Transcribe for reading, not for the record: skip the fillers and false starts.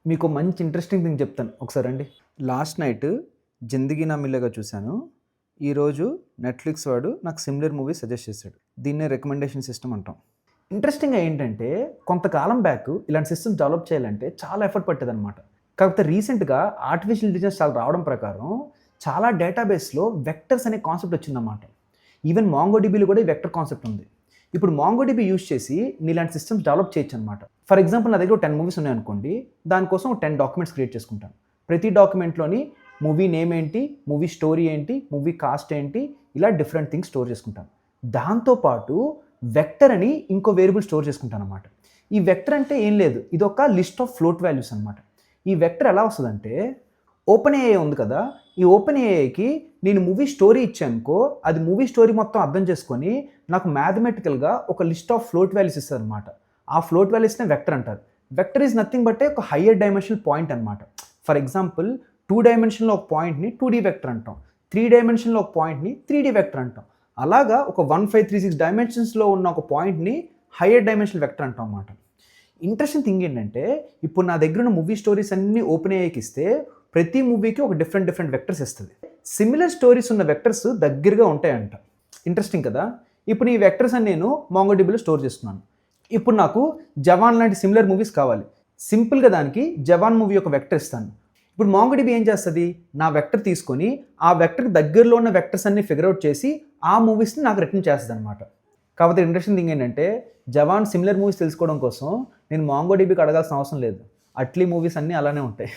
మీకు మంచి interesting thing చెప్తాను ఒకసారి రండి. లాస్ట్ నైట్ 'జిందగీ నా మిల్లేగా' చూశాను. ఈరోజు నెట్‌ఫ్లిక్స్ వాడు నాకు సిమిలర్ మూవీ సజెస్ట్ చేశాడు. దీన్నే రికమెండేషన్ సిస్టమ్ అంటాం. ఇంట్రెస్టింగ్‌గా ఏంటంటే కొంతకాలం బ్యాక్ ఇలాంటి సిస్టమ్స్ డెవలప్ చేయాలంటే చాలా ఎఫర్ట్ పట్టేదనమాట. కాకపోతే రీసెంట్‌గా ఆర్టిఫిషియల్ ఇంటెలిజెన్స్ చాలా రావడం ప్రకారం చాలా డేటాబేస్‌లో వెక్టర్స్ అనే కాన్సెప్ట్ వచ్చిందన్నమాట. ఈవెన్ మాంగోడిబిలో కూడా ఈ వెక్టర్ కాన్సెప్ట్ ఉంది. ఇప్పుడు మాంగోడిబి యూజ్ చేసి ఇలాంటి సిస్టమ్స్ డెవలప్ చేయొచ్చనమాట. ఫర్ ఎగ్జాంపుల్ నా దగ్గర 10 మూవీస్ ఉన్నాయనుకోండి. దానికోసం 10 డాక్యుమెంట్స్ క్రియేట్ చేసుకుంటాను. ప్రతి డాక్యుమెంట్‌లోని మూవీ నేమ్ ఏంటి, మూవీ స్టోరీ ఏంటి, మూవీ కాస్ట్ ఏంటి, ఇలా డిఫరెంట్ థింగ్స్ స్టోర్ చేసుకుంటాను. దాంతో పాటు వెక్టర్ అని ఇంకో వేరియబుల్ స్టోర్ చేసుకుంటాననమాట. ఈ వెక్టర్ అంటే ఏం లేదు. ఇదొక లిస్ట్ ఆఫ్ ఫ్లోట్ వాల్యూస్ అనమాట. ఈ వెక్టర్ ఎలా వస్తదంటే ఓపెన్ ఏఐ ఉంది కదా! ఈ ఓపెన్ ఏఐకి నేను మూవీ స్టోరీ ఇచ్చాననుకో, అది మూవీ స్టోరీ మొత్తం అర్థం చేసుకొని నాకు మ్యాథమెటికల్‌గా ఒక లిస్ట్ ఆఫ్ ఫ్లోట్ వాల్యూస్ ఇస్తదనమాట. ఆ ఫ్లోట్ వాల్యూస్‌నే వెక్టర్ అంటారు. వెక్టర్ ఈజ్ నథింగ్ బట్ ఒక హయ్యర్ డైమెన్షనల్ పాయింట్ అనమాట. ఫర్ ఎగ్జాంపుల్ 2 డైమెన్షన్‌లో ఒక పాయింట్‌ని 2డీ వెక్టర్ అంటాం. 3 డైమెన్షన్‌లో ఒక పాయింట్‌ని 3డీ వెక్టర్ అంటాం. అలాగా ఒక 1536 డైమెన్షన్స్‌లో ఉన్న ఒక పాయింట్‌ని హయ్యర్ డైమెన్షనల్ వెక్టర్ అంటాం అన్నమాట. ఇంట్రెస్టింగ్ థింగ్ ఏంటంటే ఇప్పుడు నా దగ్గర ఉన్న మూవీ స్టోరీస్ అన్నీ ఓపెన్ ఏఐకి ఇస్తే ప్రతి మూవీకి ఒక డిఫరెంట్ వెక్టర్స్ ఇస్తది. సిమిలర్ స్టోరీస్ ఉన్న వెక్టర్స్ దగ్గరగా ఉంటాయంట. ఇంట్రెస్టింగ్ కదా! ఇప్పుడు ఈ వెక్టర్స్ అని నేను మాంగోడిబిలో స్టోర్ చేసుకున్నాను. ఇప్పుడు నాకు 'జవాన్' లాంటి సిమిలర్ మూవీస్ కావాలి. సింపుల్‌గా దానికి 'జవాన్' మూవీ యొక్క వెక్టర్ ఇస్తాను. ఇప్పుడు మాంగోడిబి ఏం చేస్తది? నా వెక్టర్ తీసుకొని ఆ వెక్టర్‌కి దగ్గరలో ఉన్న వెక్టర్స్ అన్ని ఫిగర్ ఔట్ చేసి ఆ మూవీస్‌ని నాకు రిటర్న్ చేస్తదనమాట. కాకపోతే ఇంట్రెస్టింగ్ థింగ్ ఏంటంటే 'జవాన్' సిమిలర్ మూవీస్ తెలుసుకోవడం కోసం నేను మాంగోడిబికి అడగాల్సిన అవసరం లేదు. అట్లీ మూవీస్ అన్నీ అలానే ఉంటాయి.